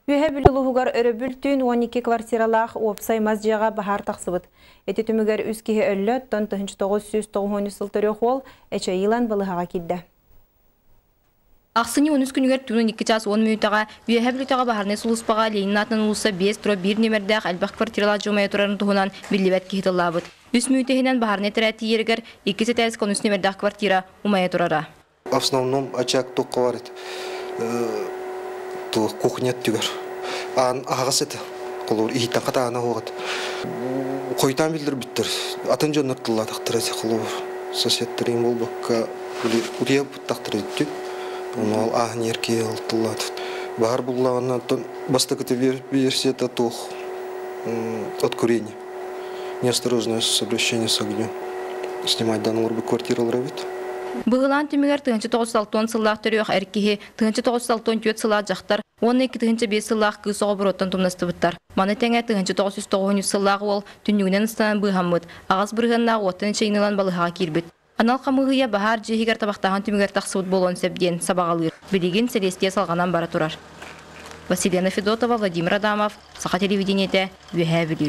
Үйе білілуғығар өрі 12 квартиралақ опсаймаз жаға бағар тақсыбыт. Эти түмігер үскеге өлі, тон 1990 сылтыры қол, әчі илан балығаға келді. Ақсыны 13 күнігер түнін 2 час 10 минутаға үйе білітаға бағарны сұлыспаға Ленин атынан ұлыса 5-1 немердіғ әлбақ квартиралар жомая тұрарын тұғынан білібәт кейтіллабыд. 3 минутахинан бағарны тәрәтті ергер 2 сетәліс конус немердіғ квартира умая тұрара. В основном очаг тоққа барыд. Кухня түгер. Ағас еті. Құлыр иеттен қатағына оғыд. Қойтан білдір біттір. Атын жон ұртылладықтыр әте құлыр. Сосеттерін бол баққа үрия бұттақтыр еттік. Оны ал ағын ерке ұлтылады. Бағар бұллағынан басты күті версията тоқ. От курения. Неосторожное обращение с огнем. Снимать данный урбы квартиру ловит. Бұғылан түмігер 1960 сыллақ түріғ әркеге 1964 сыллақ жақтар, 12-5 сыллақ кыз оғы оттан тұмнасты бұттар. Маны тәңе 1990 сыллақ ол түнігінен ұстанан бұғамыд, ағыз бұрғаннағы оттан шайнылан балыға кербіт. Анал қамығыя бағар жегер табақтаған түмігер тақсыбыт болуын сәбден сабағалыр. Білеген Селестия салғанан бара тұрар. Василина Федотова, Владимир Адамов, Сақа телевидениеті, Үйе білі.